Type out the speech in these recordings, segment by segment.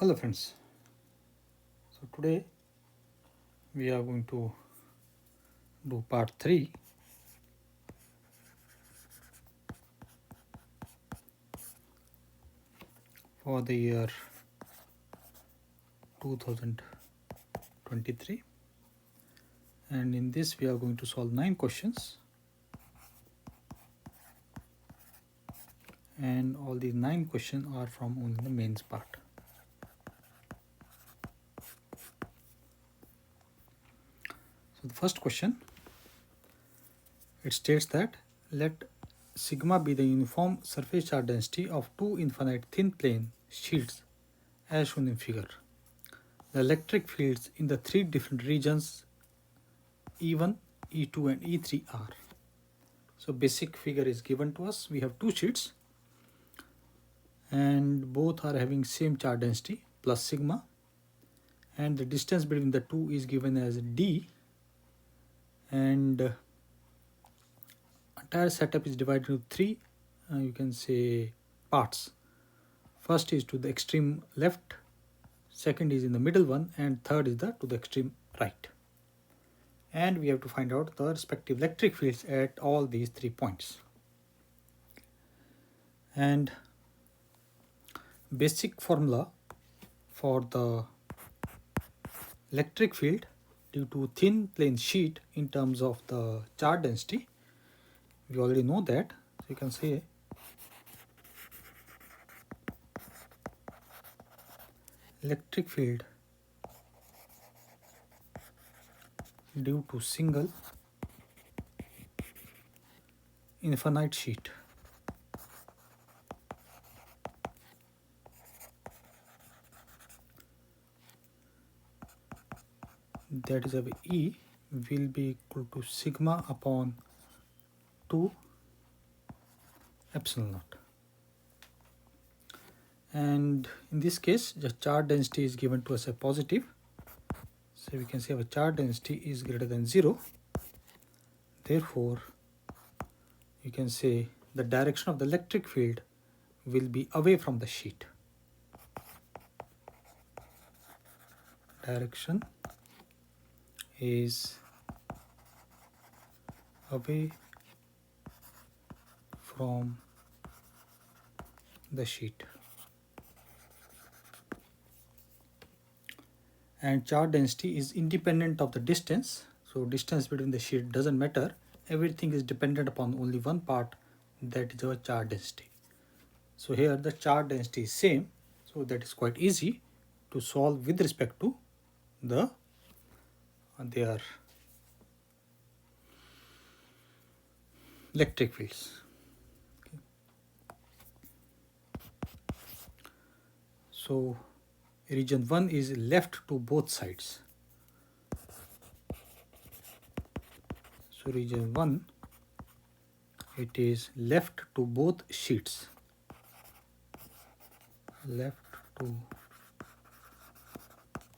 Hello friends, so today we are going to do part 3 for the year 2023, and in this we are going to solve 9 questions, and all these 9 questions are from only the mains part. So the first question, it states that let sigma be the uniform surface charge density of two infinite thin plane sheets as shown in figure. The electric fields in the three different regions E1, E2 and E3 are. So basic figure is given to us. We have two sheets and both are having same charge density plus sigma, and the distance between the two is given as d, and entire setup is divided into three you can say parts. First is to the extreme left, second is in the middle one, and third is to the extreme right. And we have to find out the respective electric fields at all these 3 points. And basic formula for the electric field due to thin plane sheet in terms of the charge density, we already know that. So you can say electric field due to single infinite sheet that is of E will be equal to sigma upon 2 epsilon naught. And in this case the charge density is given to us as positive, so we can say our charge density is greater than 0. Therefore you can say the direction of the electric field will be away from the sheet. Direction is away from the sheet. And charge density is independent of the distance, so distance between the sheet doesn't matter. Everything is dependent upon only one part, that is our charge density. So here the charge density is same, so that is quite easy to solve with respect to their electric fields. Okay. So region 1 is left to both sides. So region 1, it is left to both sheets. Left to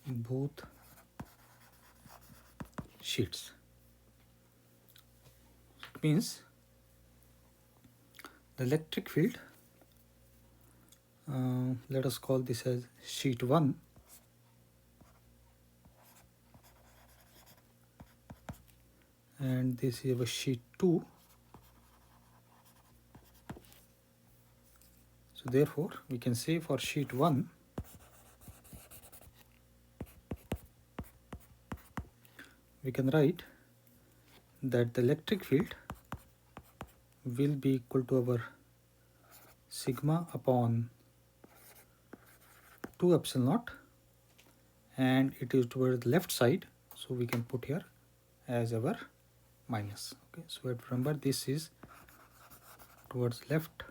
both sheets. It means the electric field, let us call this as sheet 1, and this is our sheet 2. So therefore we can say for sheet 1 we can write that the electric field will be equal to our sigma upon 2 epsilon naught, and it is towards the left side, so we can put here as our minus. Okay, so remember this is towards left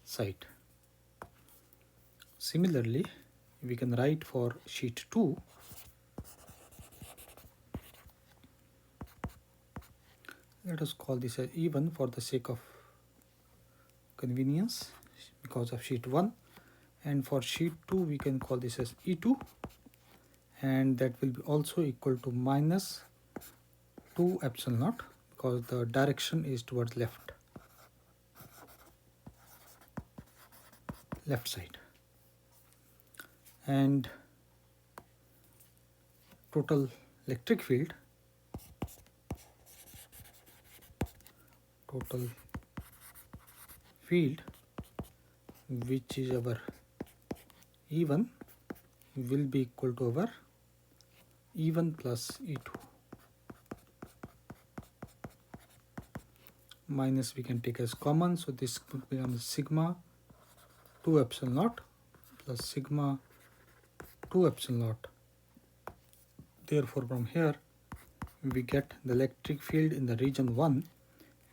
side. Similarly we can write for sheet 2 let us call this as E1 for the sake of convenience because of sheet 1, and for sheet 2 we can call this as E2, and that will be also equal to minus 2 epsilon naught because the direction is towards left side. and total electric field which is our E1 will be equal to our E1 plus E2 minus we can take as common, so this would become sigma 2 epsilon naught plus sigma 2 epsilon naught. Therefore from here we get the electric field in the region 1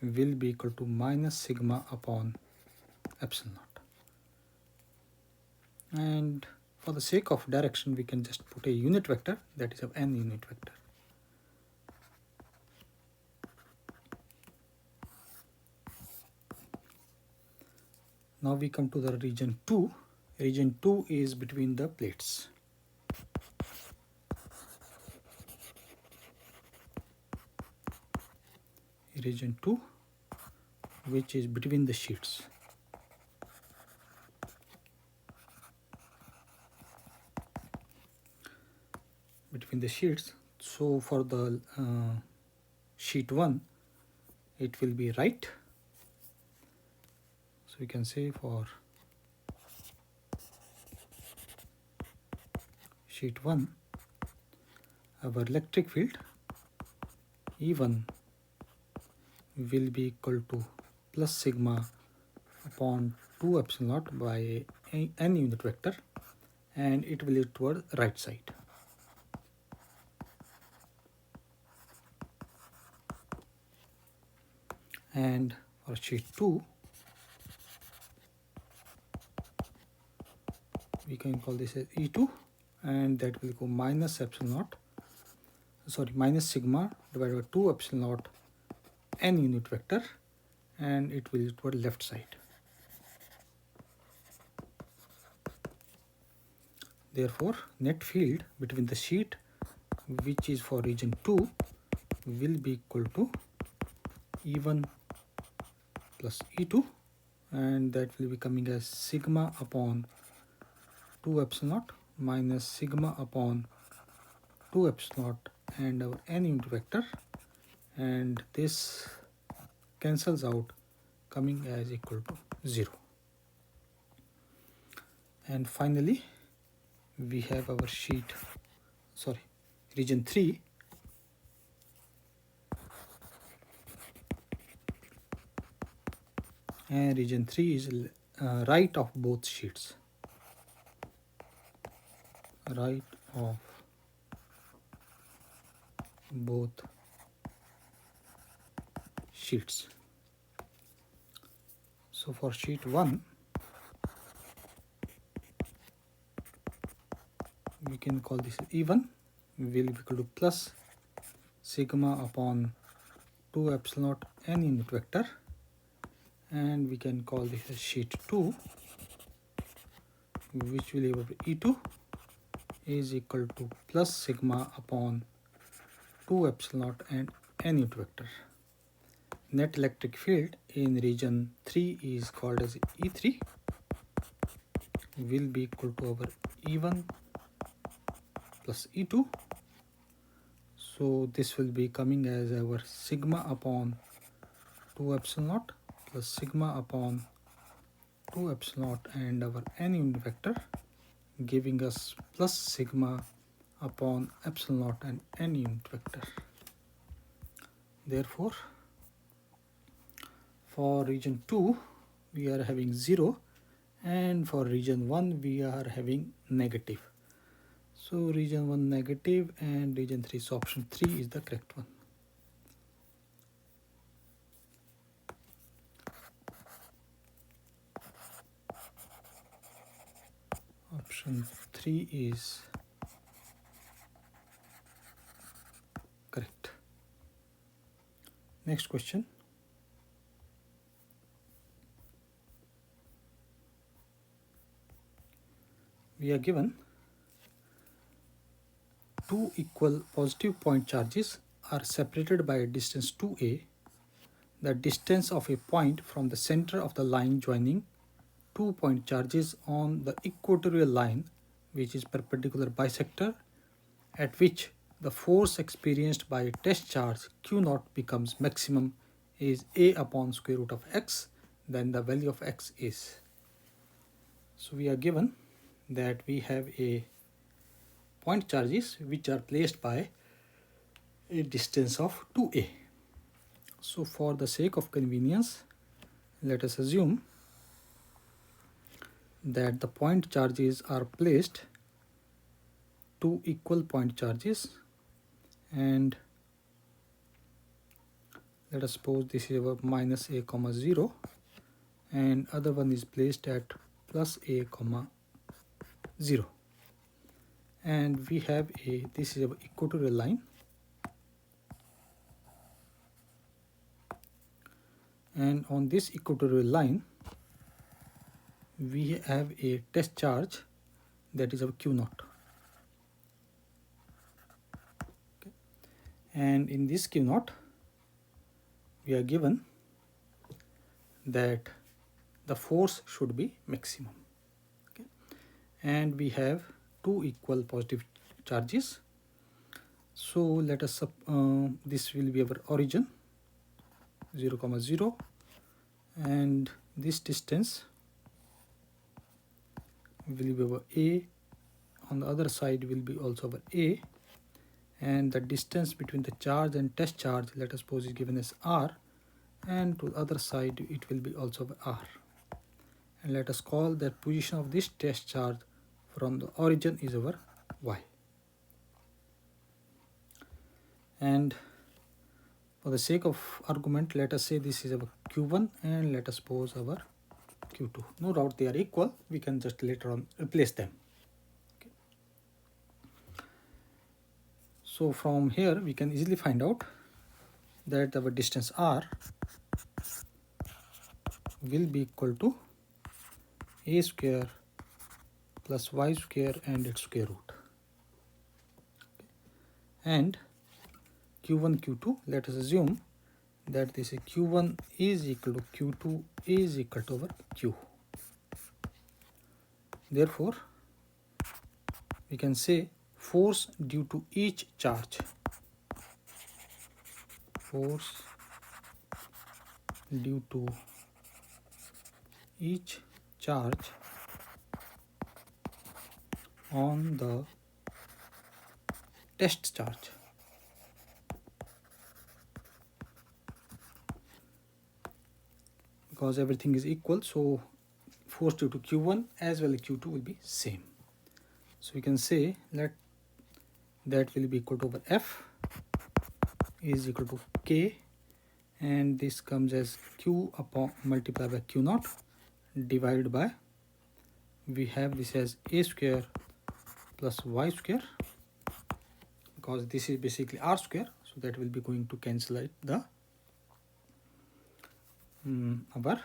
will be equal to minus sigma upon epsilon naught. And for the sake of direction we can just put a unit vector, that is of n unit vector. Now we come to the region 2. Region 2 is between the plates. Region 2, which is between the sheets. So for the sheet 1 it will be right. So we can say for sheet 1 our electric field E1 will be equal to plus sigma upon 2 epsilon naught by n unit vector, and it will lead toward right side. And for sheet 2 we can call this as E2, and that will go minus sigma divided by 2 epsilon naught n unit vector, and it will lead toward left side. Therefore net field between the sheet, which is for region 2, will be equal to E1 plus E2, and that will be coming as sigma upon 2 epsilon naught minus sigma upon 2 epsilon naught and our n unit vector, and this cancels out, coming as equal to 0. And finally we have our region 3, and region 3 is right of both sheets. Right of both sheets. So for sheet 1 we can call this E1 will be equal to plus sigma upon 2 epsilon naught n unit vector, and we can call this as sheet 2, which will be E2 is equal to plus sigma upon 2 epsilon naught and n unit vector. Net electric field in region 3 is called as E3, will be equal to our E1 plus E2. So this will be coming as our sigma upon 2 epsilon naught plus sigma upon 2 epsilon naught and our n unit vector, giving us plus sigma upon epsilon naught and n unit vector. Therefore for region 2 we are having 0, and for region 1 we are having negative. So region 1 negative and region 3, so option 3 is the correct one. Option 3 is correct. Next question. We are given two equal positive point charges are separated by a distance 2a. The distance of a point from the center of the line joining 2 point charges on the equatorial line which is perpendicular bisector, at which the force experienced by a test charge Q naught becomes maximum is A upon square root of x, then the value of x is. So we are given that we have a point charges which are placed by a distance of 2a. So for the sake of convenience, let us assume that the point charges are placed, two equal point charges, and let us suppose this is our minus a comma 0 and other one is placed at plus a comma 0, and we have this is our equatorial line, and on this equatorial line we have a test charge that is our Q naught. Okay. And in this Q naught we are given that the force should be maximum. Okay. And we have two equal positive charges. So let us this will be our origin 0 comma 0, and this distance will be our a, on the other side will be also our a, and the distance between the charge and test charge, let us suppose, is given as r, and to the other side it will be also r, and let us call that position of this test charge from the origin is our y. And for the sake of argument, let us say this is our q1 and let us suppose our q2. No doubt they are equal, we can just later on replace them. Okay. So from here we can easily find out that our distance r will be equal to a square plus y square and its square root. Okay. And q1 q2, let us assume that this is q1 is equal to q2 is equal to over q. Therefore we can say force due to each charge, force due to each charge on the test charge because everything is equal, so force due to q1 as well as q2 will be same. So we can say that will be equal to over f is equal to k, and this comes as q upon multiplied by q naught divided by, we have this as a square plus y square, because this is basically r square, so that will be going to cancel out the our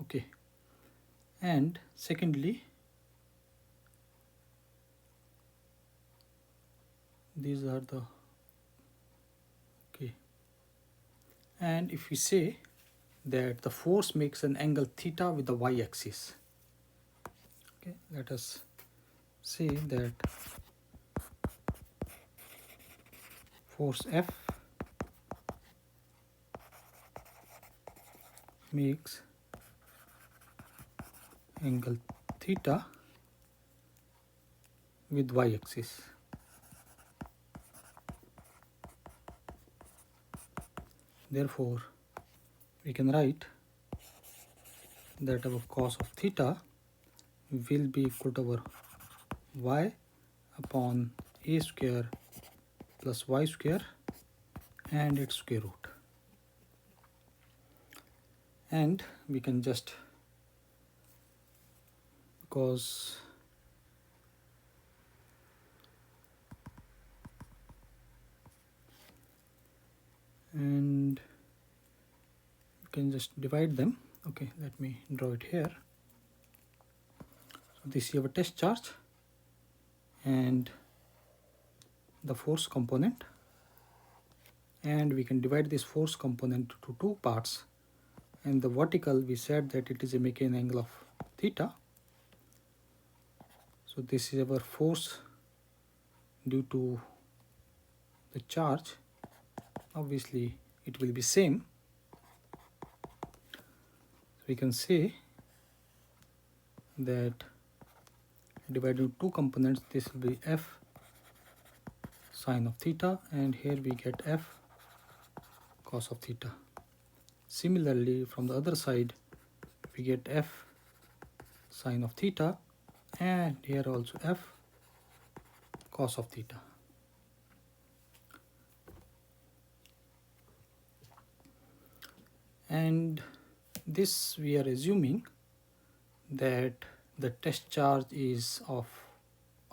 okay. And secondly, these are the okay, and if we say that the force makes an angle theta with the y-axis, okay, let us say that force F makes angle theta with y-axis. Therefore we can write that our cos of theta will be equal to our y upon a square plus y square and its square root. And we can just, because and we can just divide them. Okay, let me draw it here. So this is our test charge and the force component, and we can divide this force component to two parts, and the vertical we said that it is a making angle of theta, So this is our force due to the charge. Obviously it will be same. So we can say that divided into two components, this will be F sine of theta, and here we get F cos of theta. Similarly, from the other side we get F sine of theta, and here also F cos of theta. And this we are assuming that the test charge is of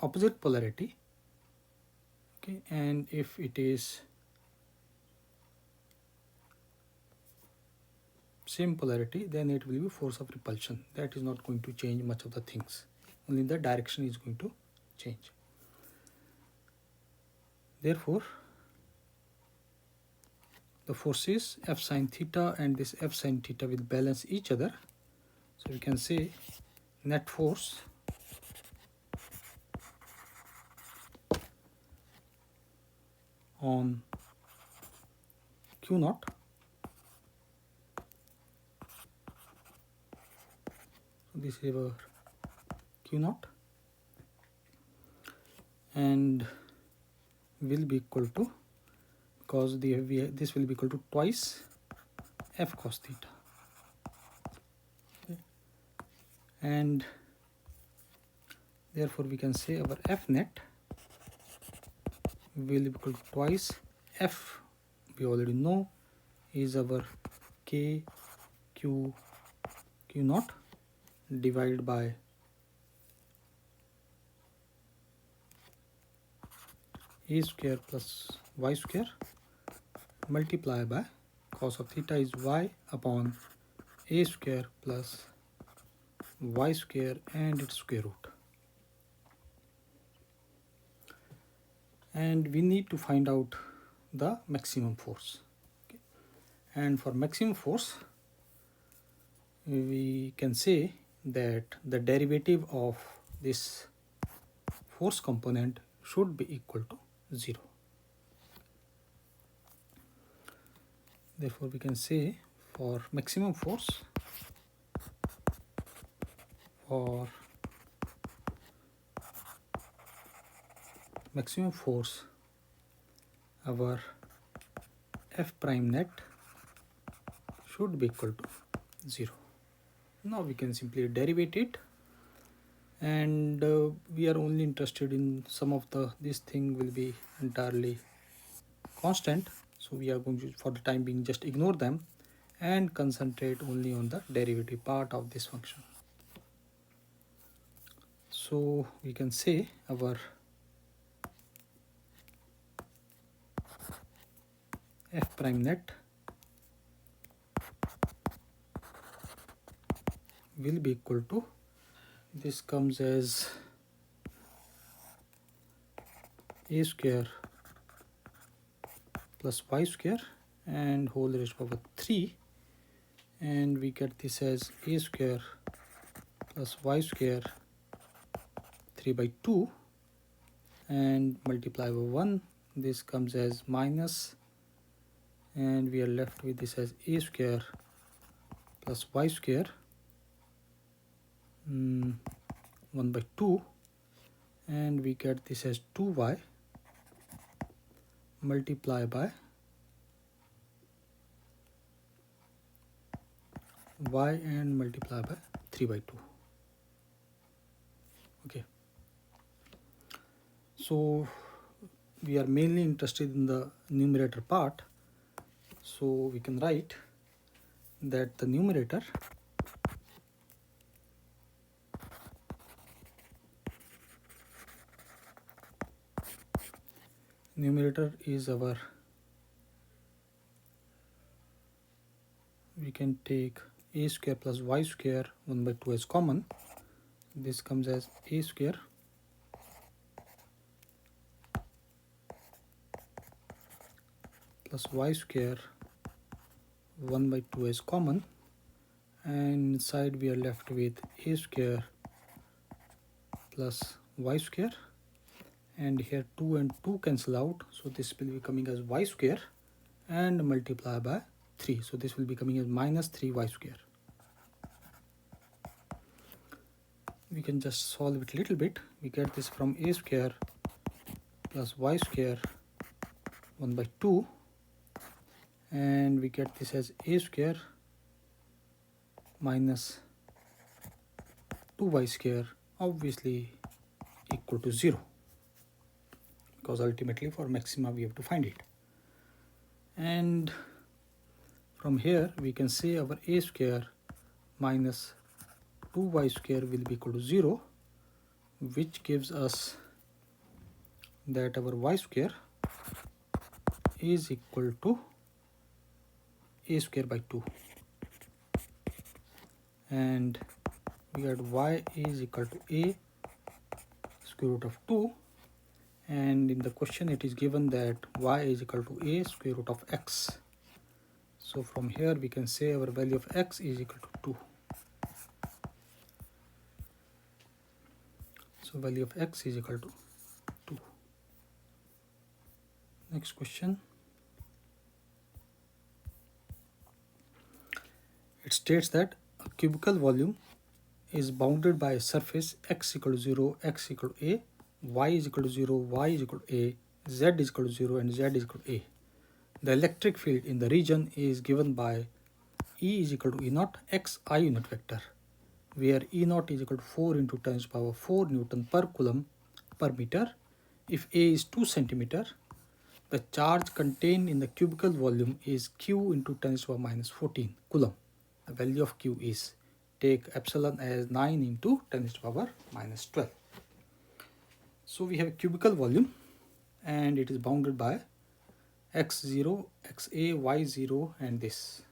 opposite polarity, okay, and if it is same polarity, then it will be force of repulsion. That is not going to change much of the things, only the direction is going to change. Therefore the forces F sine theta and this F sine theta will balance each other. So we can say net force on Q naught this is our Q naught and will be equal to, because this will be equal to twice F cos theta, okay. And therefore we can say our F net will be equal to twice F, we already know, is our K Q naught divided by A square plus Y square multiply by cos of theta is Y upon A square plus Y square and its square root. And we need to find out the maximum force, okay. And for maximum force we can say that the derivative of this force component should be equal to 0. Therefore we can say for maximum force, our F prime net should be equal to 0. Now we can simply derivate it, and we are only interested in some of this thing will be entirely constant, so we are going to, for the time being, just ignore them and concentrate only on the derivative part of this function. So we can say our F prime net will be equal to, this comes as A square plus Y square and whole raised to power 3, and we get this as A square plus Y square 3 by 2 and multiply by 1, this comes as minus, and we are left with this as A square plus Y square 1 by 2, and we get this as 2y multiply by y and multiply by 3 by 2. Okay, so we are mainly interested in the numerator part, so we can write that the numerator is our, we can take A square plus Y square 1 by 2 as common, this comes as A square plus Y square 1 by 2 as common, and inside we are left with A square plus y square, and here 2 and 2 cancel out, so this will be coming as y square, and multiply by 3, so this will be coming as minus 3y square. We can just solve it a little bit. We get this from a square plus y square 1 by 2, and we get this as a square minus 2y square, obviously equal to 0, because ultimately for maxima we have to find it. And from here we can say our a square minus 2y square will be equal to 0, which gives us that our y square is equal to a square by 2, and we got y is equal to a square root of 2, and in the question it is given that y is equal to a square root of x. So from here we can say our value of x is equal to 2. So value of x is equal to 2. Next question. It states that a cubical volume is bounded by a surface x equal to 0, x equal to a, y is equal to 0, y is equal to a, z is equal to 0, and z is equal to a. The electric field in the region is given by E is equal to E naught x I unit vector, where E naught is equal to 4 into 10 to the power 4 Newton per coulomb per meter. If A is 2 centimeter, the charge contained in the cubical volume is Q into 10 to the power minus 14 coulomb. The value of Q is, take epsilon as 9 into 10 to the power minus 12. So we have a cubical volume, and it is bounded by x0, xa, y0, and this.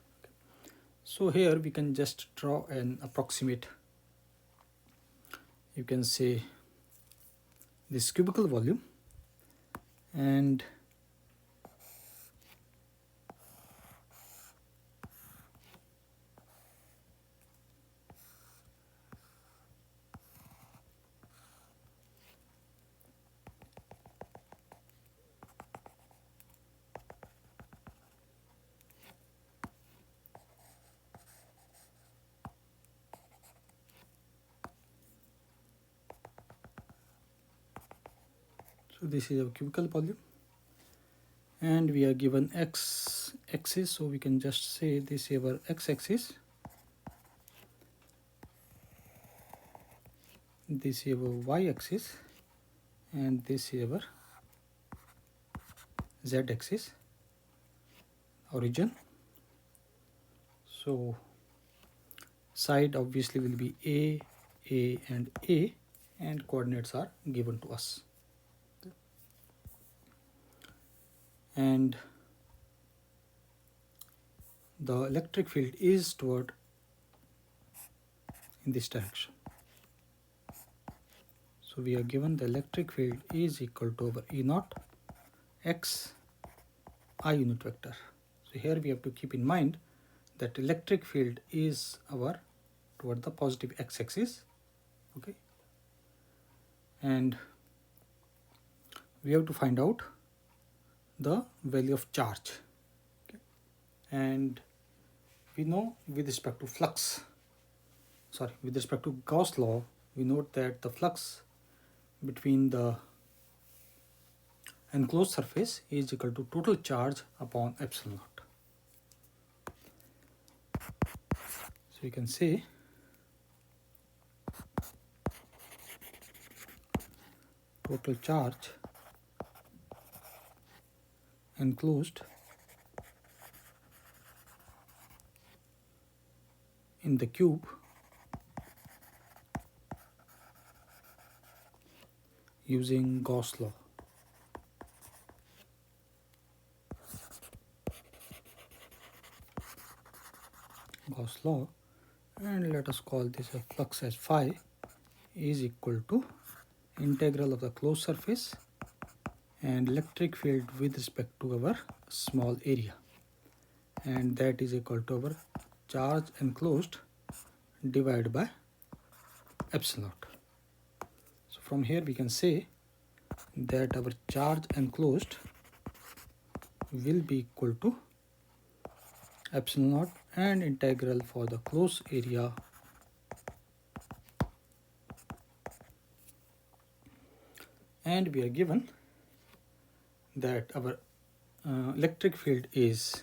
So here we can just draw an approximate, you can say, this cubical volume, and so this is our cubical volume, and we are given x axis, so we can just say this is our x axis, this is our y axis, and this is our z axis, origin. So side obviously will be A, and coordinates are given to us. And the electric field is toward in this direction. So we are given the electric field is equal to our E naught x I unit vector. So here we have to keep in mind that electric field is our toward the positive x-axis, okay, and we have to find out the value of charge, okay. And we know with respect to with respect to Gauss law, we note that the flux between the enclosed surface is equal to total charge upon epsilon naught. So you can say total charge enclosed in the cube using Gauss law. And let us call this a flux as phi is equal to integral of the closed surface and electric field with respect to our small area, and that is equal to our charge enclosed divided by epsilon naught. So from here we can say that our charge enclosed will be equal to epsilon naught and integral for the closed area and we are given that our electric field is,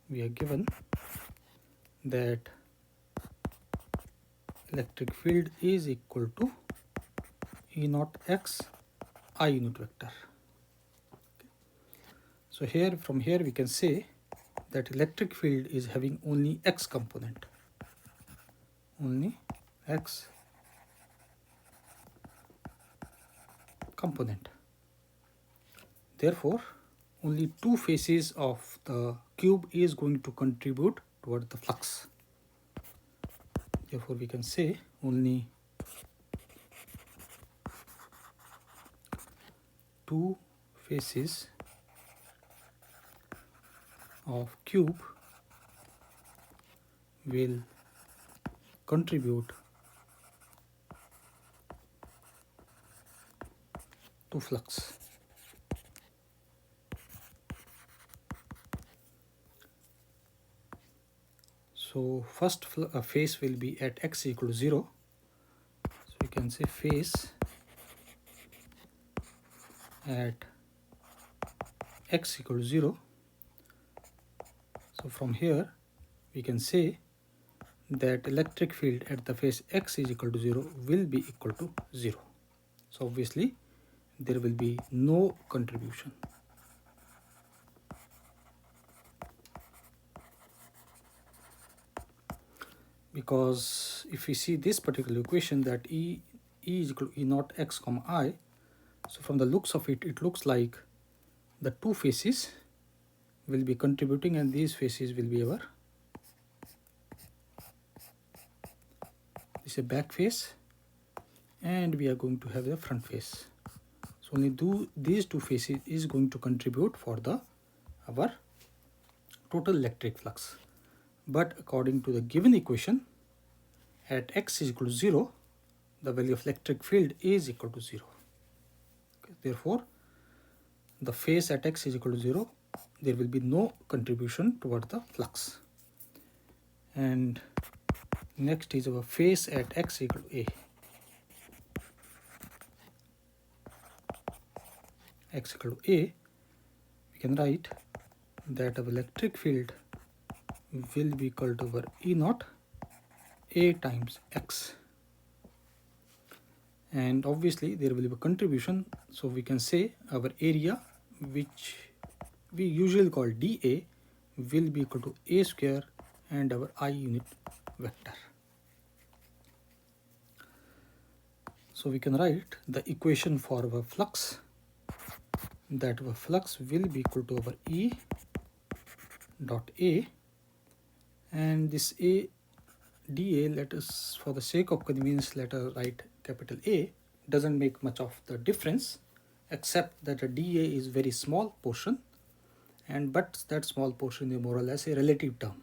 we are given that electric field is equal to E naught x I unit vector. So here, from here we can say that electric field is having only x component, only x component. Therefore, only two faces of the cube is going to contribute toward the flux. Therefore, we can say only two faces of cube will contribute to flux. So first phase will be at x equal to 0. So we can say phase at x equal to 0. So from here we can say that electric field at the phase x is equal to 0 will be equal to 0. So obviously there will be no contribution. Because if we see this particular equation that E is equal to E naught x comma I, so from the looks of it, it looks like the two faces will be contributing and these faces will be our, this is a back face and we are going to have the front face. So only these two faces is going to contribute for the our total electric flux. But according to the given equation, at x is equal to 0, the value of electric field is equal to 0. Okay. Therefore, the phase at x is equal to 0, there will be no contribution toward the flux. And next is our phase at x equal to a. X equal to a, we can write that our electric field will be equal to our E naught a times x. And obviously there will be a contribution, so we can say our area, which we usually call dA, will be equal to a square and our I unit vector. So we can write the equation for our flux, that our flux will be equal to our E dot A, and this A dA, let us, for the sake of convenience, let us write capital A. Doesn't make much of the difference except that the dA is very small portion, and but that small portion is more or less a relative term.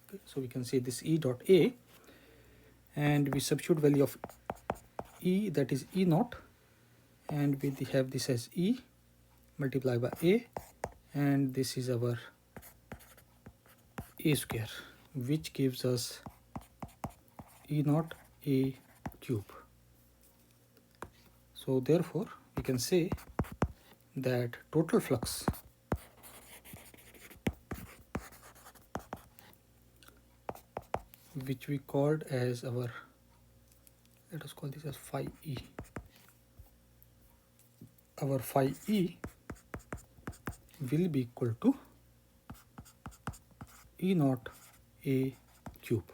Okay, so we can say this E dot A, and we substitute value of E, that is E naught, and we have this as E multiplied by A, and this is our A square, which gives us E naught A cube. So therefore we can say that total flux which we called as our, let us call this as phi E. Our phi E will be equal to E naught A cube.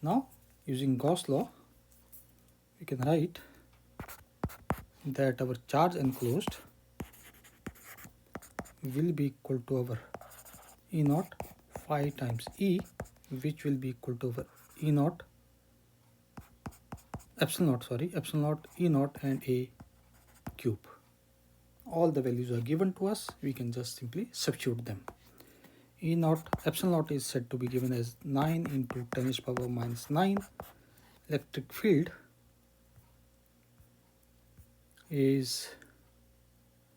Now using Gauss law, we can write that our charge enclosed will be equal to our E naught phi times E, which will be equal to our E naught epsilon naught E naught and A cube. All the values are given to us, we can just simply substitute them. Epsilon naught is said to be given as 9 into 10 to the power minus 9. electric field is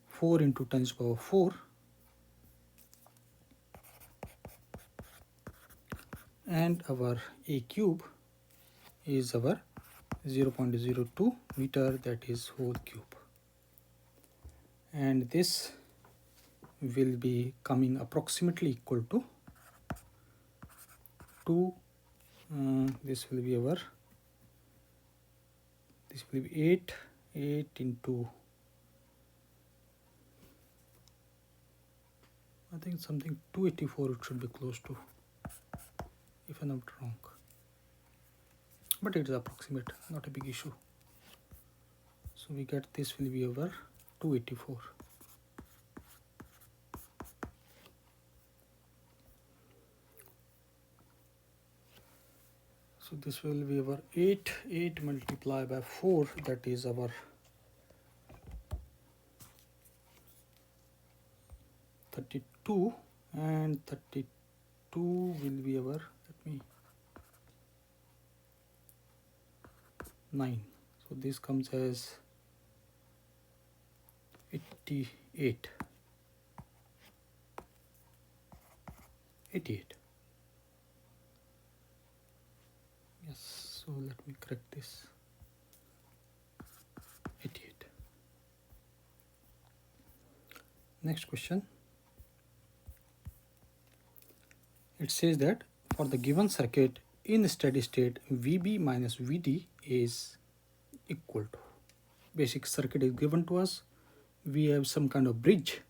4 into 10 to the power 4, and our A cube is our 0.02 meter, that is whole cube, and this will be coming approximately equal to 2, this will be 8 into, I think something 284 it should be close to, if I'm not wrong, but it is approximate, not a big issue. So we get this will be over 284. So this will be our 8 multiplied by 4, that is our 32, and 32 will be our, let me, 9. So this comes as 88. Yes, so let me correct this. 88. Next question. It says that for the given circuit in steady state, VB minus VD is equal to. Basic circuit is given to us. We have some kind of bridge,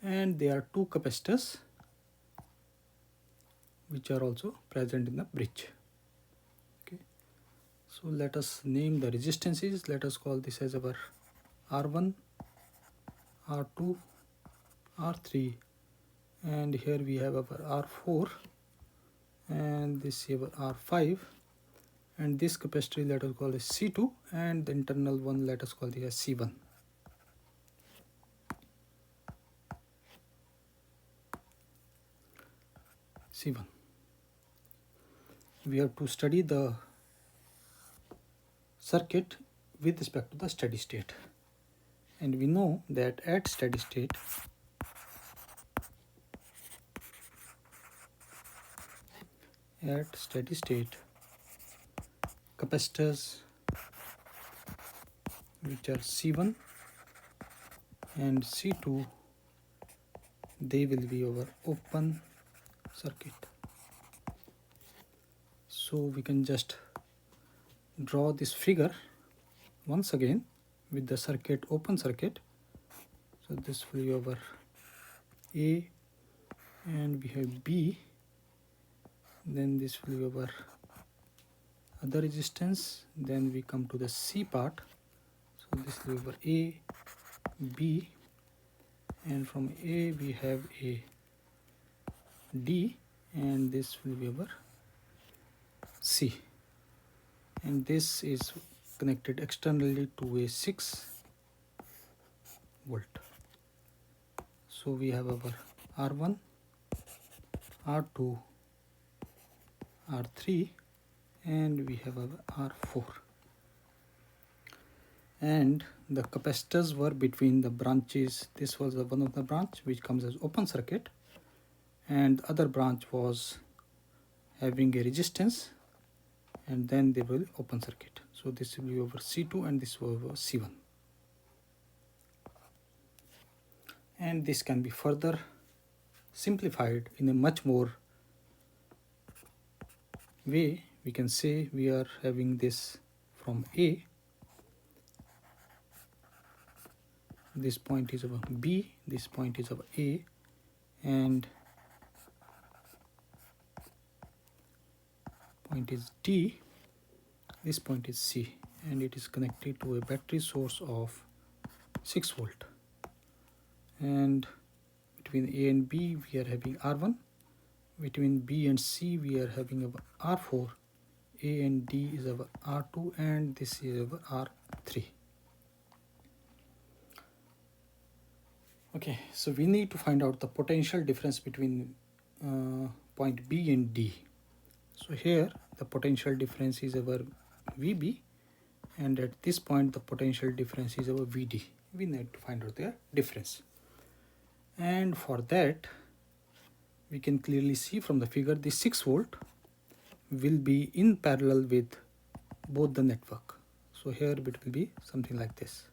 and there are two capacitors which are also present in the bridge. Okay, so let us name the resistances. Let us call this as our R1, R2, R3, and here we have our R4, and this is our R5, and this capacitor let us call as C2, and the internal one let us call this as C1. C1. We have to study the circuit with respect to the steady state, and we know that at steady state capacitors which are C1 and C2, they will be our open circuit. So we can just draw this figure once again with the circuit, open circuit. So this will be our A, and we have B, then this will be our other resistance, then we come to the C part. So this will be our A, B, and from A we have a D, and this will be our C, and this is connected externally to a 6 volt. So we have our R1, R2, R3, and we have our R4, and the capacitors were between the branches. This was the one of the branch which comes as open circuit, and the other branch was having a resistance, and then they will open circuit. So this will be over C2 and this will be over C1, and this can be further simplified in a much more way. We can say we are having this from A, this point is our B, this point is our A, and point is D, this point is C, and it is connected to a battery source of 6 volt, and between A and B we are having R1, between B and C we are having our R4, A and D is our R2, and this is our R3. Okay, so we need to find out the potential difference between point B and D. So here the potential difference is our VB, and at this point the potential difference is our VD. We need to find out their difference, and for that we can clearly see from the figure the 6 volt will be in parallel with both the network. So here it will be something like this.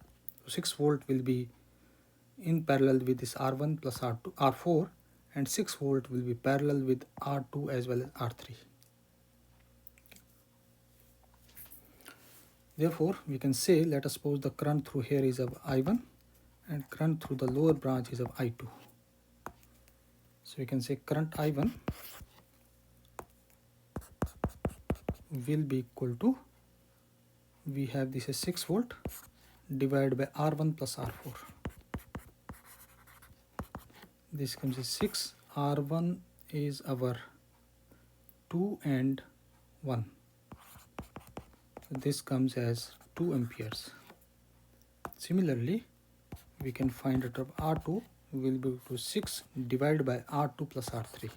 So 6 volt will be in parallel with this R1 plus R2, R4, and 6 volt will be parallel with R2 as well as R3. Therefore, we can say, let us suppose the current through here is of I1 and current through the lower branch is of I2. So we can say current I1 will be equal to, we have this as 6 volt divided by R1 plus R4. This comes as 6, R1 is our 2 and 1. So this comes as 2 amperes. Similarly, we can find out of R2 will be equal to 6 divided by R2 plus R3.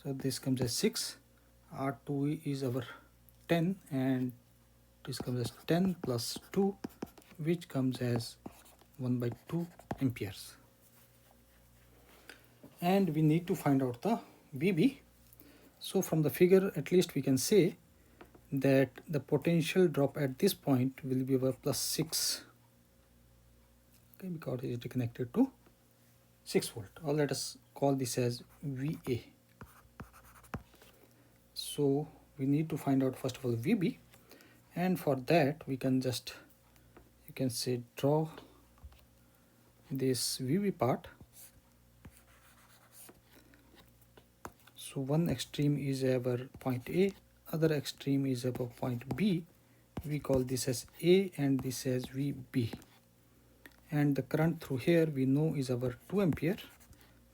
So this comes as 6, R2 is our 10, and this comes as 10 plus 2, which comes as 1 by 2 amperes. And we need to find out the VB. So from the figure, at least we can say that the potential drop at this point will be over plus 6, okay, because it is connected to 6 volt, or let us call this as VA. So we need to find out first of all VB, and for that we can just, you can say, draw this VB part. So one extreme is our point A, other extreme is our point B. We call this as A and this as VB. And the current through here we know is our 2 ampere.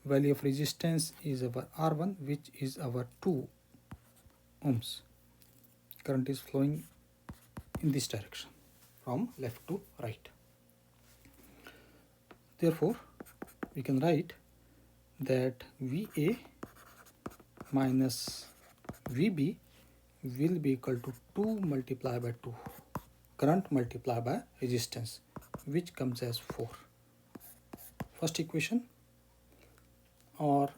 Value of resistance is our R1, which is our 2 ohms. Current is flowing in this direction from left to right. Therefore, we can write that VA minus VB will be equal to 2 multiplied by 2, current multiplied by resistance, which comes as 4. First equation, or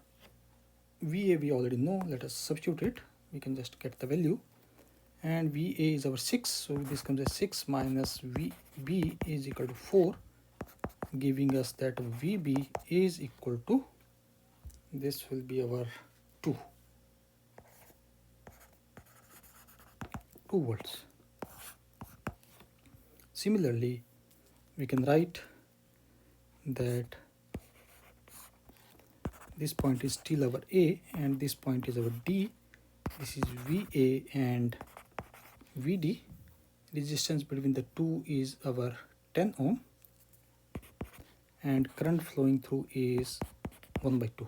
VA we already know, let us substitute it, we can just get the value, and VA is our 6, so this comes as 6 minus VB is equal to 4, giving us that VB is equal to, this will be our 2 volts. Similarly, we can write that this point is still our A and this point is our D. This is VA and VD. Resistance between the two is our 10 ohm and current flowing through is 1 by 2.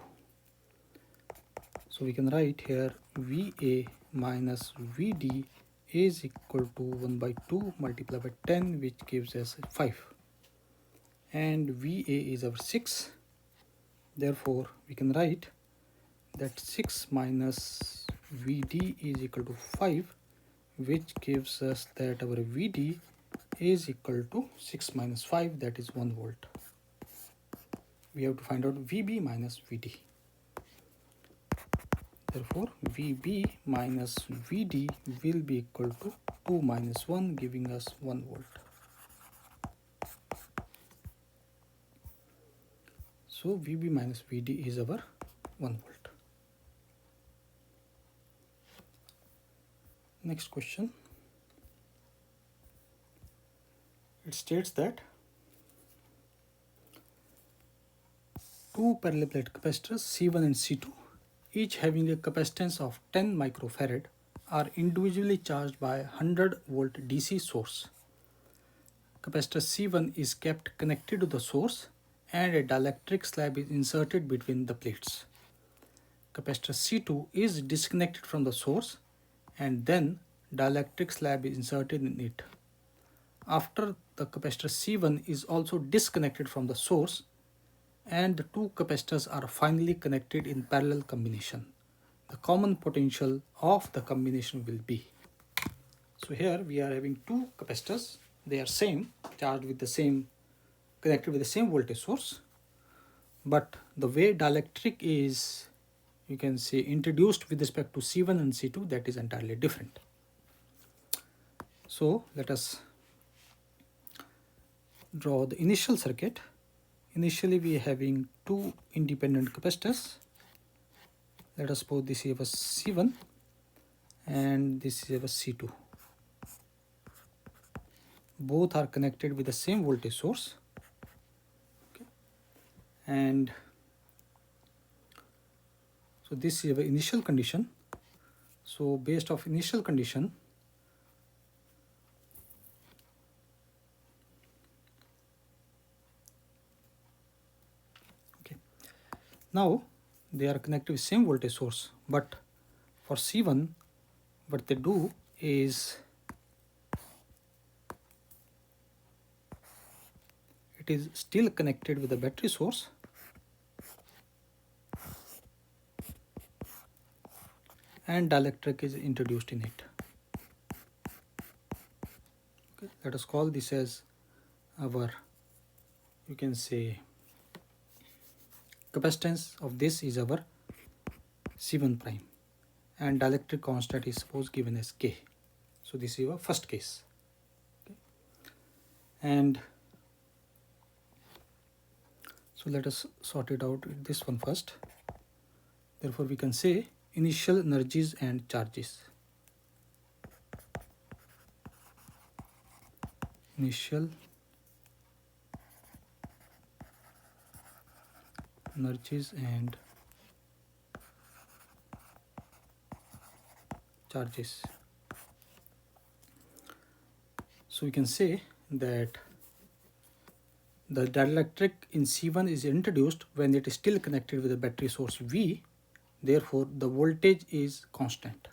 So we can write here VA minus VD is equal to 1 by 2 multiplied by 10, which gives us 5. And VA is our 6. Therefore, we can write that 6 minus VD is equal to 5, which gives us that our VD is equal to 6 minus 5, that is 1 volt. We have to find out VB minus VD. Therefore, VB minus VD will be equal to 2 minus 1, giving us 1 volt. So, VB minus VD is our 1 volt. Next question. It states that two parallel plate capacitors C1 and C2, each having a capacitance of 10 microfarad, are individually charged by 100 volt DC source. Capacitor C1 is kept connected to the source and a dielectric slab is inserted between the plates. Capacitor C2 is disconnected from the source and then dielectric slab is inserted in it. After the capacitor C1 is also disconnected from the source and the two capacitors are finally connected in parallel combination. the common potential of the combination will be. So here we are having two capacitors. They are same, charged with the same, connected with the same voltage source, but the way dielectric is, you can say, introduced with respect to C1 and C2, that is entirely different. So let us draw the initial circuit. Initially we are having two independent capacitors. Let us suppose this is a C1 and this is a C2. Both are connected with the same voltage source. Okay. And so this is our initial condition. So based off initial condition, okay, now they are connected with same voltage source, but for C1 what they do is it is still connected with the battery source, and dielectric is introduced in it. Okay, let us call this as our, you can say, capacitance of this is our C1 prime, and dielectric constant is suppose given as K. So this is our first case. Okay. And so let us sort it out with this one first. Therefore we can say initial energies and charges. Initial energies and charges. So we can say that the dielectric in C1 is introduced when it is still connected with the battery source V. Therefore the voltage is constant.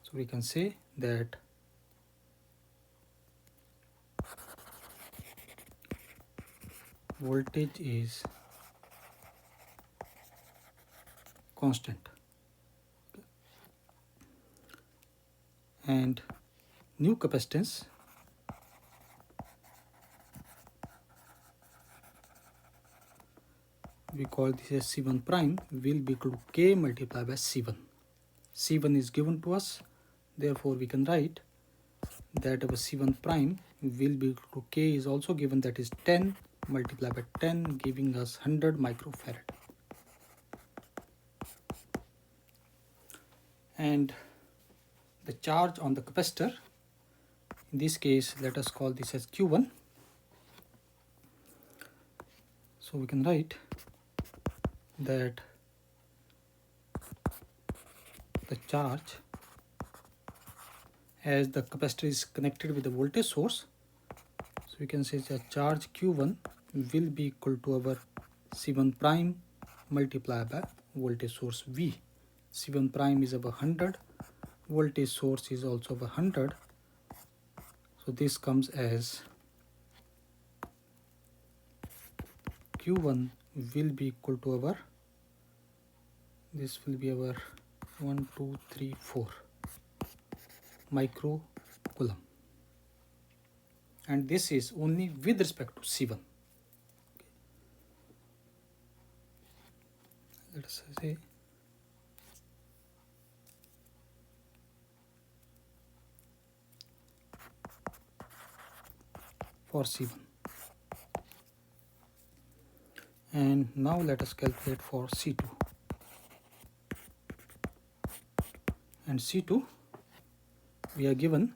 So we can say that voltage is constant. And new capacitance we call this as C1 prime will be equal to K multiplied by C1. C1 is given to us, therefore we can write that our C1 prime will be equal to K is also given, that is 10 multiplied by 10, giving us 100 microfarad. And the charge on the capacitor, in this case let us call this as Q1. So we can write that the charge, as the capacitor is connected with the voltage source, so we can say the charge Q1 will be equal to our C1 prime multiplied by voltage source V. C1 prime is over 100, voltage source is also over 100, so this comes as Q1 will be equal to our, this will be our 1, 2, 3, 4 micro coulomb, and this is only with respect to C1. Let us say for C1. And now let us calculate for C2. And C2 we are given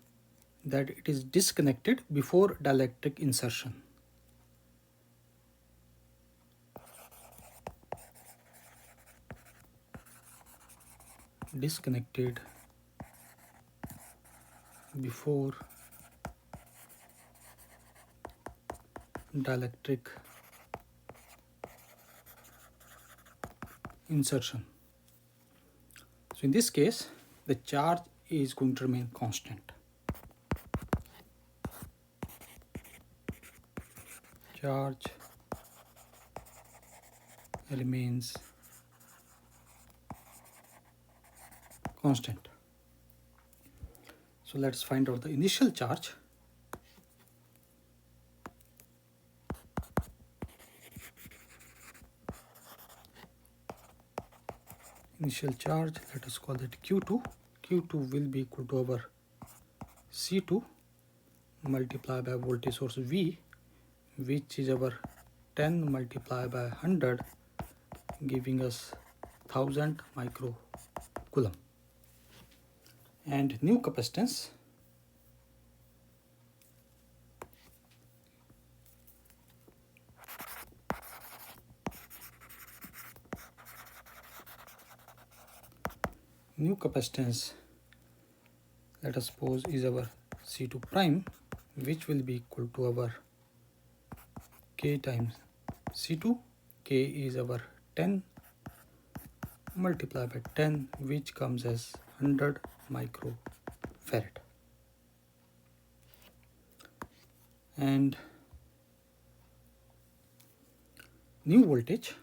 that it is disconnected before dielectric insertion. Disconnected before dielectric insertion. So in this case the charge is going to remain constant. Charge remains constant. So let's find out the initial charge. Initial charge, let us call it Q2. Q2 will be equal to our C2 multiplied by voltage source V, which is our 10 multiplied by 100, giving us 1000 microcoulomb. And new capacitance, let us suppose is our C2 prime, which will be equal to our K times C2. K is our 10 multiplied by 10, which comes as 100 microfarad. And new voltage,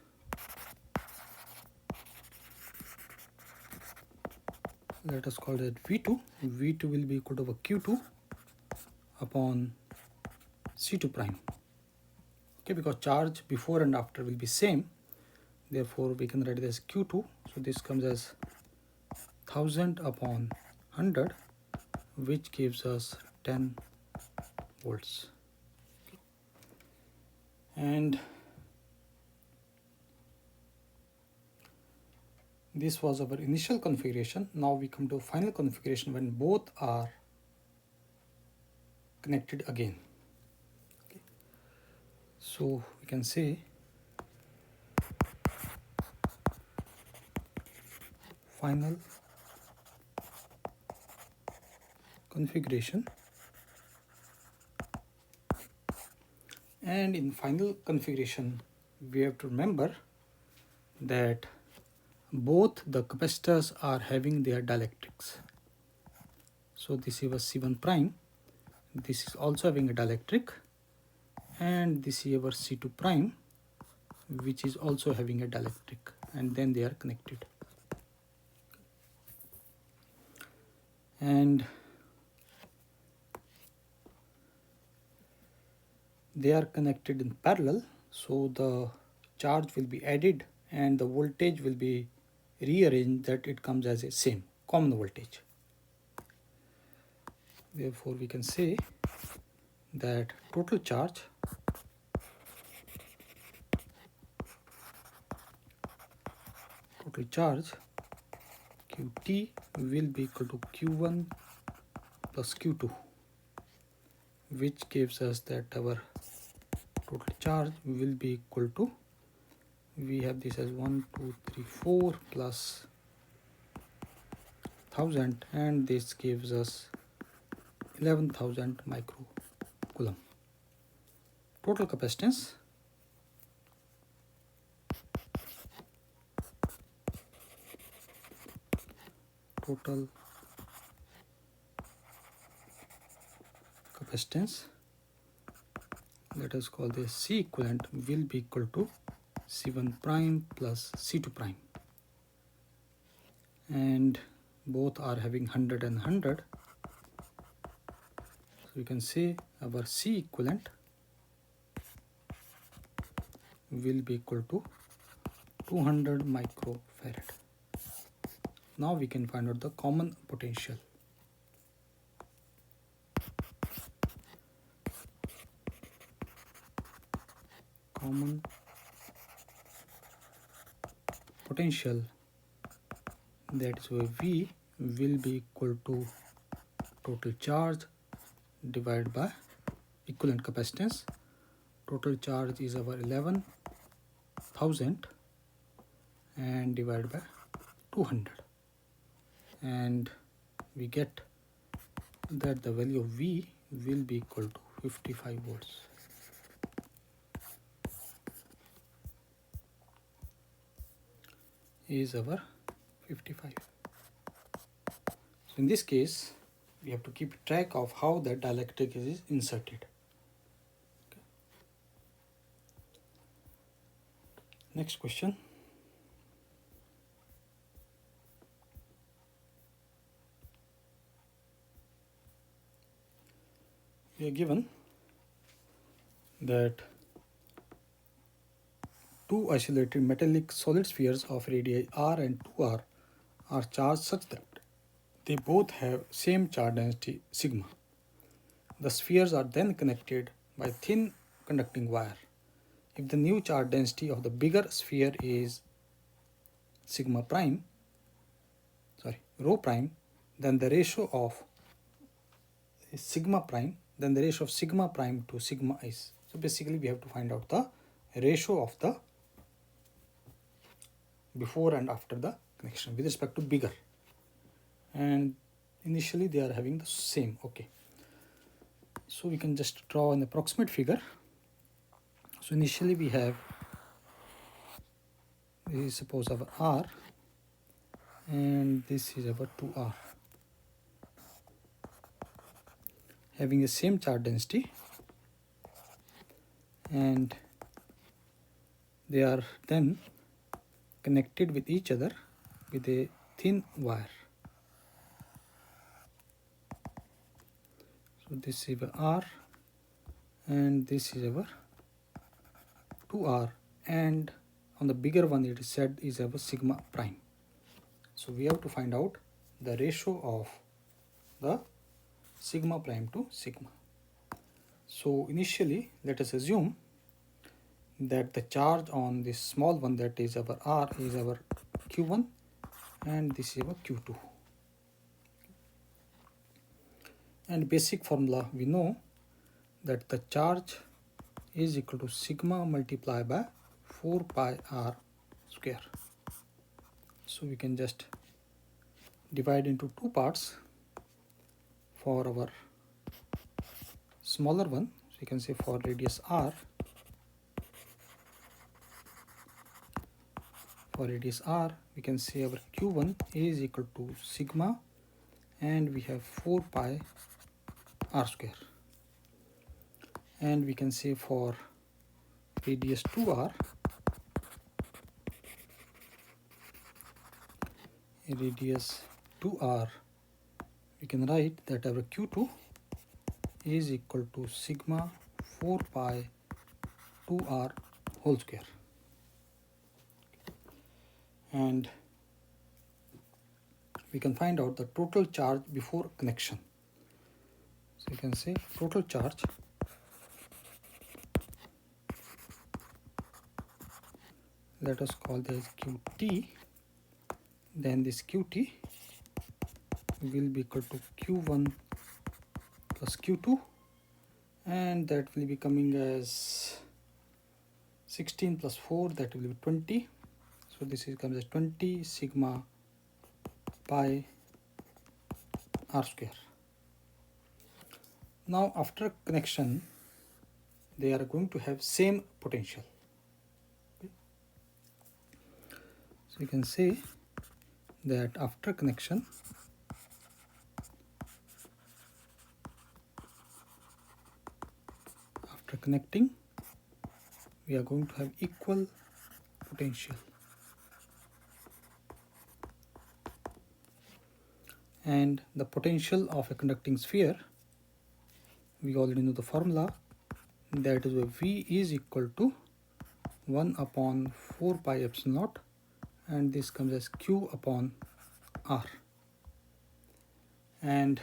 let us call it V2. V2 will be equal to our Q2 upon C2 prime. Okay, because charge before and after will be same, therefore we can write it as Q2. So this comes as 1000 upon 100, which gives us 10 volts. And this was our initial configuration. Now we come to final configuration when both are connected again. Okay. So we can say final configuration, and in final configuration we have to remember that both the capacitors are having their dielectrics. So this is a C1 prime, this is also having a dielectric, and this is our C2 prime, which is also having a dielectric, and then they are connected. And they are connected in parallel, so the charge will be added and the voltage will be rearranged that it comes as a same common voltage. Therefore we can say that total charge Qt will be equal to Q1 plus Q2, which gives us that our total charge will be equal to, we have this as 1 2 3 4 plus 1000, and this gives us 11,000 microcoulomb. Total capacitance, let us call this C equivalent, will be equal to C1 prime plus C2 prime, and both are having 100 and 100. So we can say our C equivalent will be equal to 200 microfarad. Now we can find out the common potential. Common potential, that is why V will be equal to total charge divided by equivalent capacitance. Total charge is our 11,000 and divided by 200, and we get that the value of V will be equal to 55 volts. Is our 55. So in this case we have to keep track of how the dielectric is inserted. Okay. Next question. we are given that two isolated metallic solid spheres of radii r and 2r are charged such that they both have same charge density sigma. The spheres are then connected by thin conducting wire. If the new charge density of the bigger sphere is rho prime, then the ratio of sigma prime to sigma is. So basically we have to find out the ratio of the before and after the connection with respect to bigger, and initially they are having the same. Okay, so we can just draw an approximate figure. So initially we have, this is suppose our r and this is our 2r having the same charge density, and they are then connected with each other with a thin wire. So this is our r and this is our 2r, and on the bigger one it is said is our sigma prime. So we have to find out the ratio of the sigma prime to sigma. So initially let us assume that the charge on this small one, that is our r, is our q1 and this is our q2. And basic formula we know that the charge is equal to sigma multiplied by 4 pi r square. So we can just divide into two parts for our smaller one. So you can say for radius r, we can say our q1 is equal to sigma and we have 4 pi r square. And we can say for radius 2r, we can write that our q2 is equal to sigma 4 pi 2r whole square. And we can find out the total charge before connection. So you can say total charge let us call this qt, then this qt will be equal to q1 plus q2, and that will be coming as 16 plus 4, that will be 20. So this comes as 20 sigma pi r square. Now after connection they are going to have same potential. Okay. So you can say that after connection connecting we are going to have equal potential, and the potential of a conducting sphere, we already know the formula, that is where V is equal to 1 upon 4 pi epsilon naught, and this comes as Q upon R. And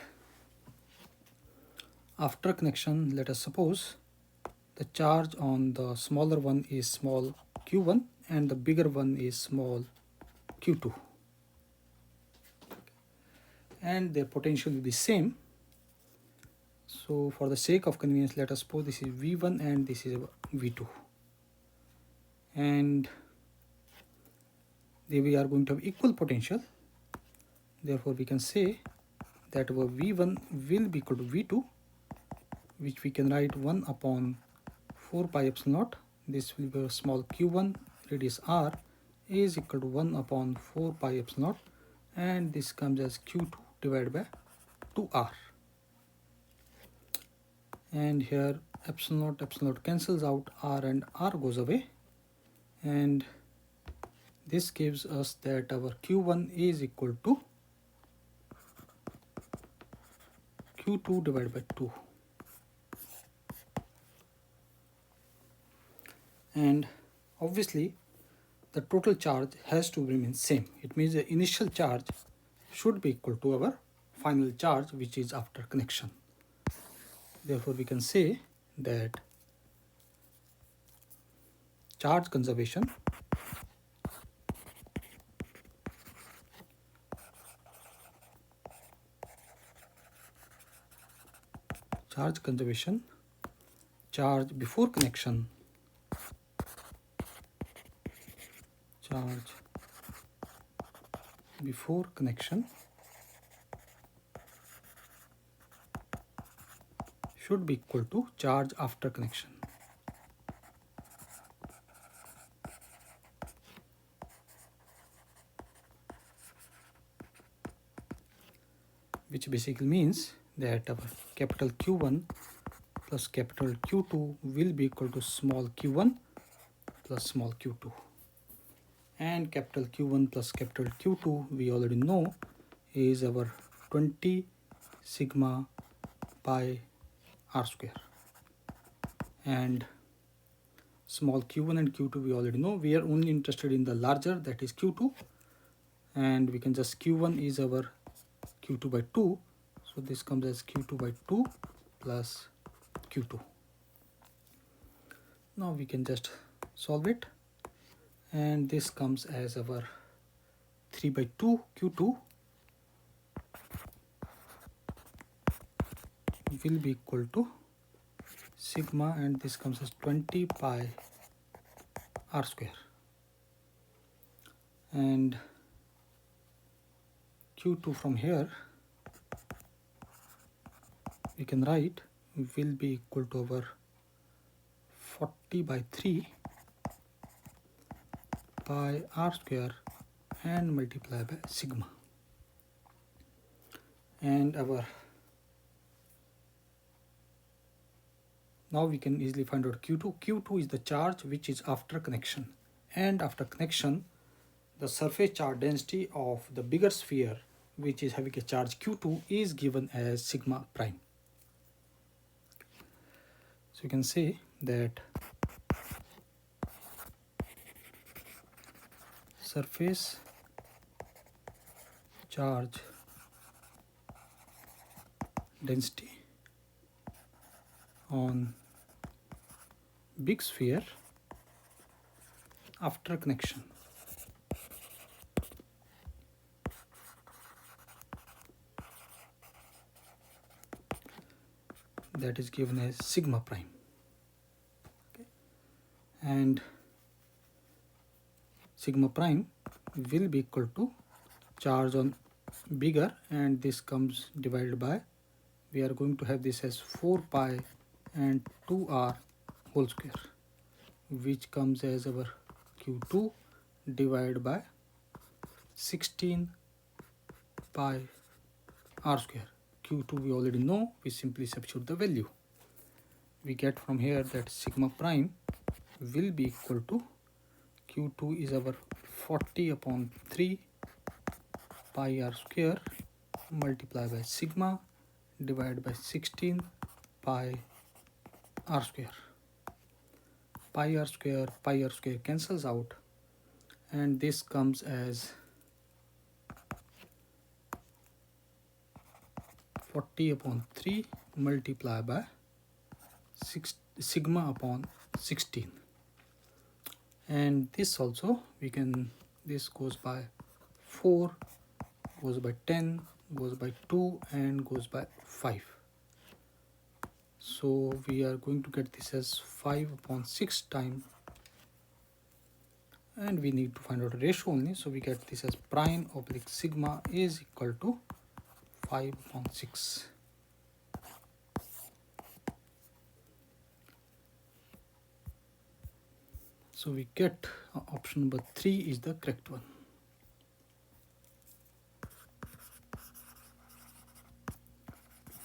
after connection, let us suppose the charge on the smaller one is small q1 and the bigger one is small q2, and their potential will be same. So for the sake of convenience, let us suppose this is V1 and this is V2, and we are going to have equal potential. Therefore we can say that our V1 will be equal to V2, which we can write 1 upon 4 pi epsilon naught. This will be a small q1 radius r is equal to 1 upon 4 pi epsilon naught, and this comes as q2 divided by 2r. And here epsilon naught cancels out, r and r goes away, and this gives us that our q1 is equal to q2 divided by 2. and obviously the total charge has to remain same. It means the initial charge should be equal to our final charge, which is after connection. Therefore, we can say that charge conservation charge before connection, charge before connection should be equal to charge after connection. Which basically means that our capital Q1 plus capital Q2 will be equal to small q1 plus small q2. And capital Q1 plus capital Q2 we already know is our 20 sigma pi r square. And small q1 and q2 we already know. We are only interested in the larger, that is q2. And we can just q1 is our q2 by 2. So this comes as q2 by 2 plus q2. Now we can just solve it, and this comes as our 3 by 2 q2 will be equal to sigma, and this comes as 20 pi r square, and q2 from here we can write will be equal to our 40 by 3 pi r square and multiply by sigma. And our now we can easily find out q2. Q2 is the charge which is after connection, and after connection the surface charge density of the bigger sphere which is having a charge q2 is given as sigma prime. So you can say that surface charge density on big sphere after connection that is given as sigma prime. Okay. And sigma prime will be equal to charge on bigger, and this comes divided by, we are going to have this as 4 pi and 2r whole square, which comes as our q2 divided by 16 pi r square. q2 we already know, we simply substitute the value. We get from here that sigma prime will be equal to q2 is our 40 upon 3 pi r square multiplied by sigma divided by 16 pi r square. Pi r square cancels out, and this comes as 40 upon 3 multiplied by sigma upon 16. And this also we can, this goes by 4, goes by 10, goes by 2, and goes by 5. So we are going to get this as 5 upon 6 time, and we need to find out a ratio only. So we get this as prime oblique sigma is equal to 5 upon 6. So we get option number 3 is the correct one.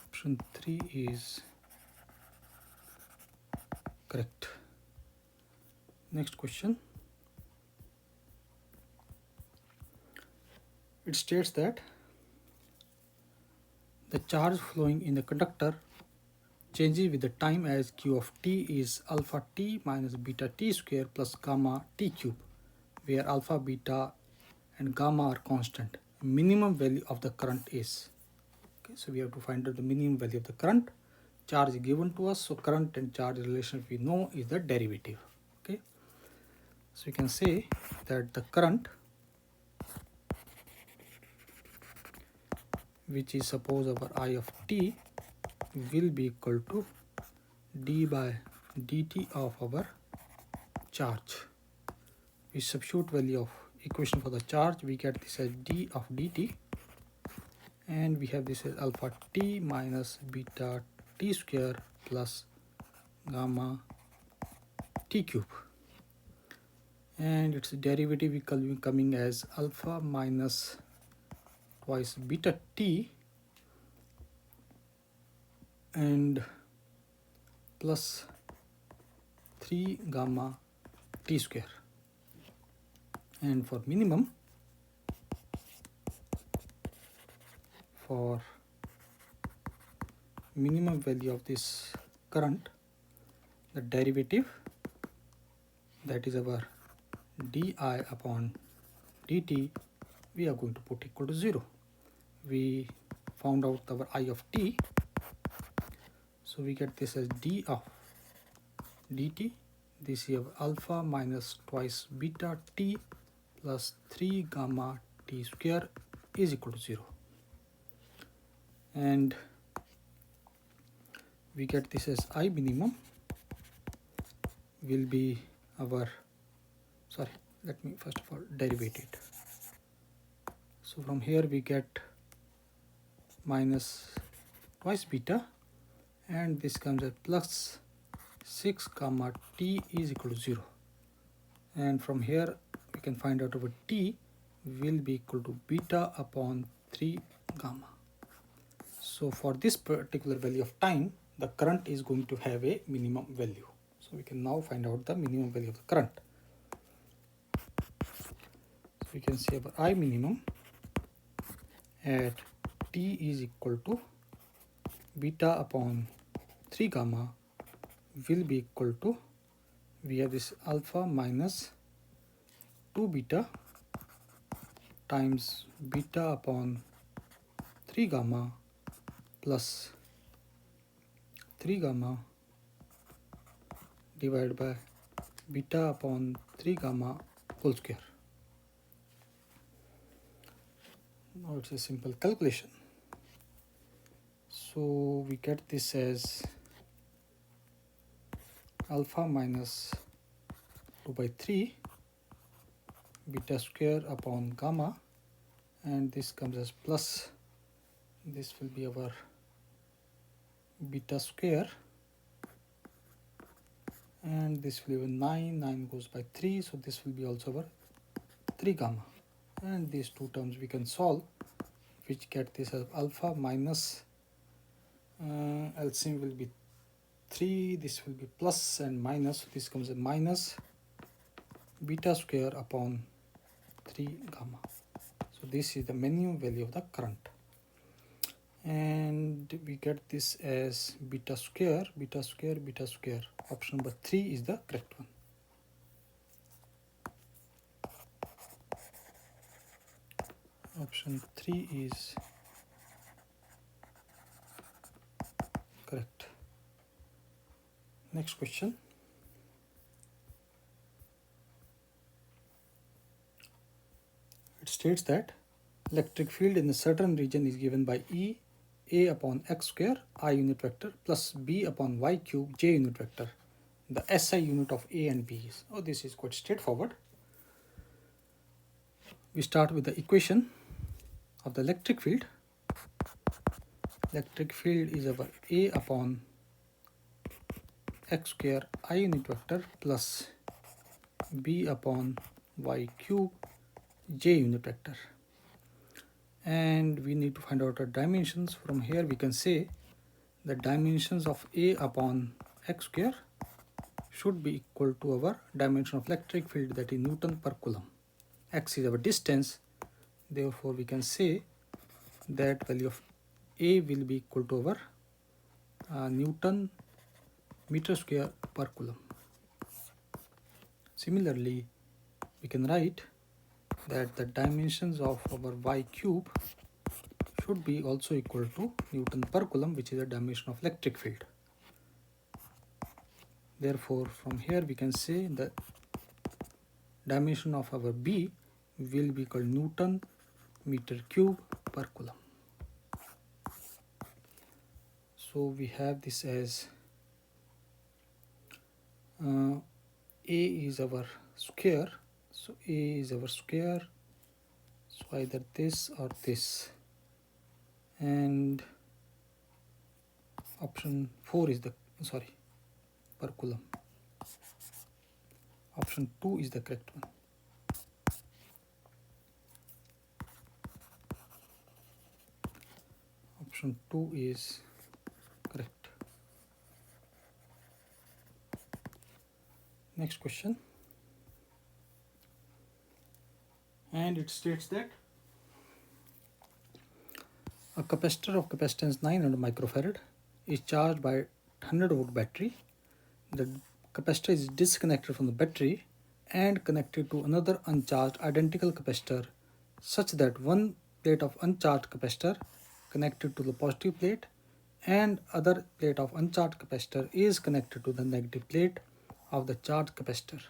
Option 3 is correct. Next question. It states that the charge flowing in the conductor changes with the time as q of t is alpha t minus beta t square plus gamma t cube, where alpha, beta and gamma are constant. Minimum value of the current is. Okay, so we have to find out the minimum value of the current. Charge is given to us, so current and charge relation we know is the derivative. Okay, so we can say that the current, which is suppose our I of t, will be equal to d by dt of our charge. We substitute value of equation for the charge, we get this as d of dt, and we have this as alpha t minus beta t square plus gamma t cube, and its derivative will be coming as alpha minus twice beta t and plus 3 gamma t square. And for minimum, value of this current, the derivative, that is our di upon dt, we are going to put equal to 0. We found out our I of t, so we get this as d of dt. This is alpha minus twice beta t plus 3 gamma t square is equal to 0. And we get this as I minimum will be our, let me first of all derivative it. So from here we get minus twice beta, and this comes at plus 6 gamma t is equal to 0. And from here we can find out our t will be equal to beta upon 3 gamma. So for this particular value of time, the current is going to have a minimum value. So we can now find out the minimum value of the current. So we can say our I minimum at t is equal to beta upon 3 gamma will be equal to, we have this alpha minus 2 beta times beta upon 3 gamma plus 3 gamma divided by beta upon 3 gamma whole square. Now it's a simple calculation. So we get this as alpha minus 2 by 3 beta square upon gamma, and this comes as plus, this will be our beta square, and this will be 9 goes by 3, so this will be also our 3 gamma, and these two terms we can solve, which get this as alpha minus LCM will be 3, this will be plus and minus, so this comes as minus beta square upon 3 gamma. So this is the minimum value of the current, and we get this as beta square. Option number 3 is the correct one. Option 3 is correct. Next question. It states that electric field in a certain region is given by E a upon x square I unit vector plus b upon y cube j unit vector. The SI unit of A and B is. Oh, this is quite straightforward. We start with the equation of the electric field. Electric field is our A upon x square I unit vector plus b upon y cube j unit vector, and we need to find out our dimensions. From here we can say the dimensions of A upon x square should be equal to our dimension of electric field, that is Newton per coulomb. X is our distance, therefore we can say that value of A will be equal to our Newton meter square per coulomb. Similarly, we can write that the dimensions of our y cube should be also equal to Newton per coulomb, which is the dimension of electric field. Therefore, from here we can say the dimension of our B will be called Newton meter cube per coulomb. So we have this as A is our square. So A is our square. So either this or this. And option 4 is the, sorry, per coulomb. Option 2 is the correct one. Option 2 is correct. Next question. And it states that a capacitor of capacitance 900 microfarad is charged by 100 volt battery. The capacitor is disconnected from the battery and connected to another uncharged identical capacitor such that one plate of uncharged capacitor connected to the positive plate and other plate of uncharged capacitor is connected to the negative plate of the charged capacitor.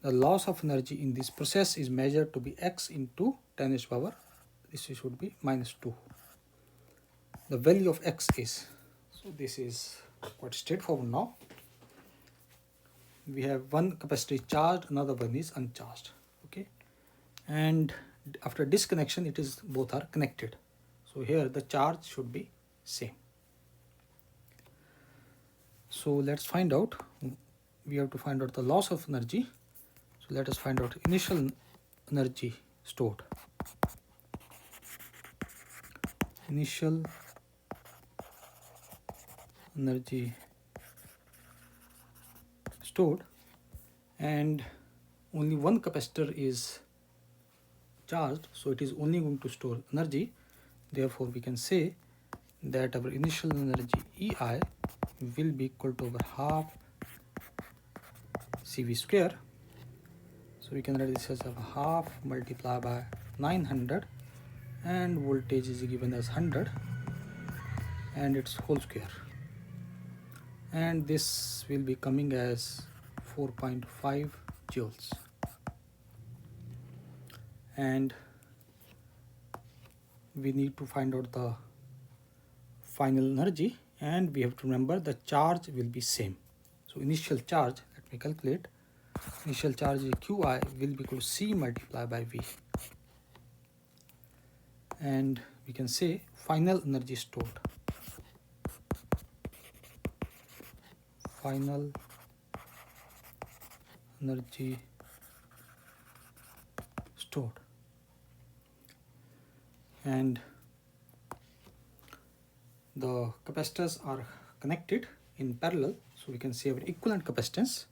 The loss of energy in this process is measured to be x into 10 raised power, this should be -2. The value of x is, so this is quite straightforward now. We have one capacitor is charged, another one is uncharged, okay, and after disconnection it is both are connected. So here the charge should be same. So let's find out, we have to find out the loss of energy. So let us find out initial energy stored. Initial energy stored, and only one capacitor is charged, so it is only going to store energy. Therefore we can say that our initial energy EI will be equal to over half CV square. So we can write this as a half multiplied by 900, and voltage is given as 100 and its whole square, and this will be coming as 4.5 joules. And we need to find out the final energy, and we have to remember the charge will be same. So initial charge, let me calculate, initial charge QI will be equal to C multiplied by V, and we can say final energy stored. Final energy stored, and the capacitors are connected in parallel, so we can say our equivalent capacitance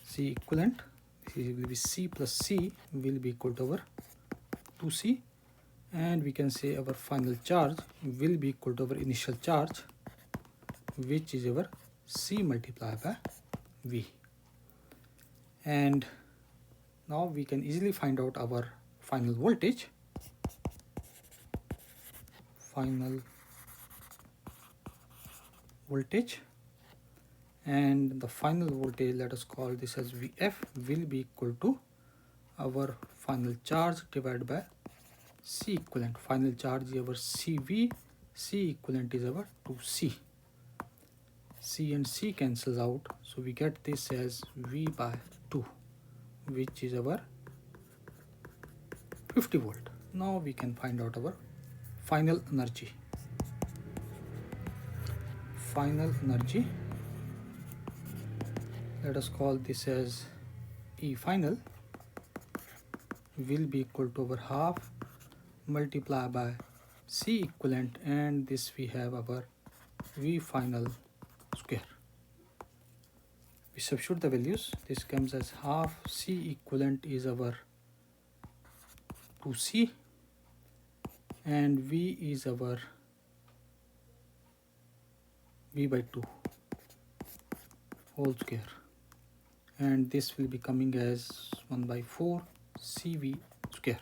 C equivalent, this will be C plus C will be equal to our 2C, and we can say our final charge will be equal to our initial charge, which is our C multiplied by V. And now we can easily find out our final voltage. Final voltage, and the final voltage, let us call this as Vf, will be equal to our final charge divided by C equivalent. Final charge is our CV, C equivalent is our 2C. C and C cancels out, so we get this as V by 2, which is our 50 volt. Now we can find out our final energy. Final energy, let us call this as E final, will be equal to over half multiplied by C equivalent, and this we have our V final square. We substitute the values, this comes as half C equivalent is our 2C, and V is our V by 2 whole square, and this will be coming as 1 by 4 CV square.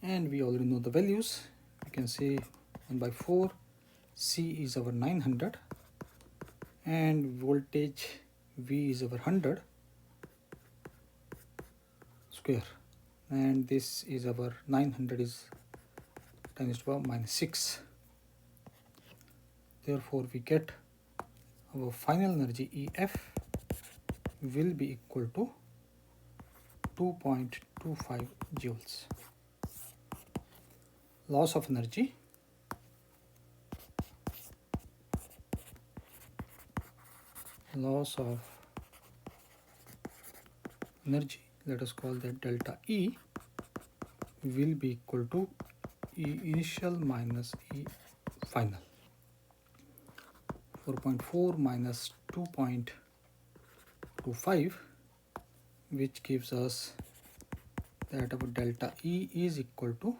And we already know the values. We can say 1 by 4 C is our 900 and voltage V is our 100 square, and this is our 900 is 10 to the power minus 6. Therefore we get our final energy EF will be equal to 2.25 joules. Loss of energy let us call that delta E, will be equal to E initial minus E final. 4.4 minus 2.25, which gives us that our delta E is equal to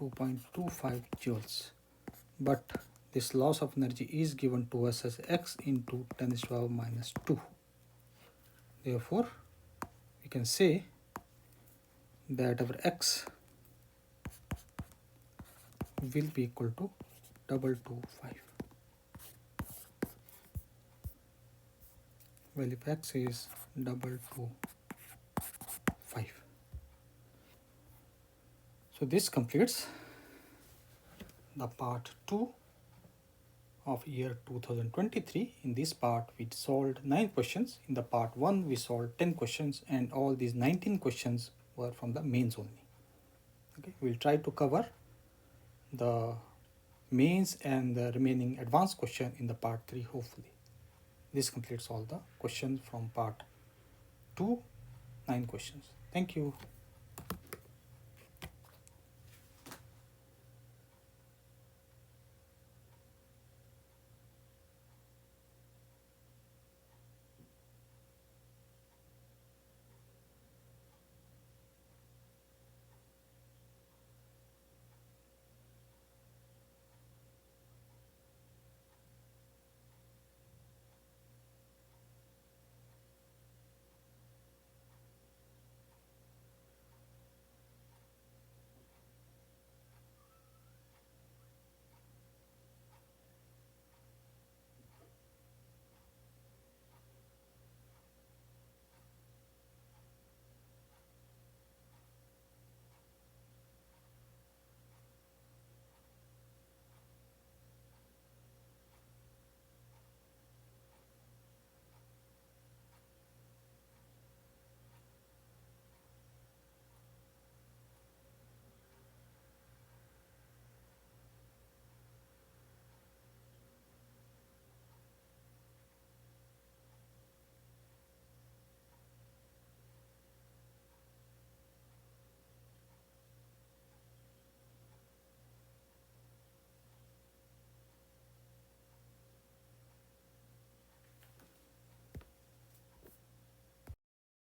2.25 joules, but this loss of energy is given to us as x into 10 to the power minus 2. Therefore we can say that our x will be equal to 225. Value of x is 225. So this completes the part 2 of year 2023. In this part we solved 9 questions. In the part 1 we solved 10 questions, and all these 19 questions were from the mains only. Okay, we'll try to cover the mains and the remaining advanced question in the part 3 hopefully. This completes all the questions from part 2, 9 questions. Thank you.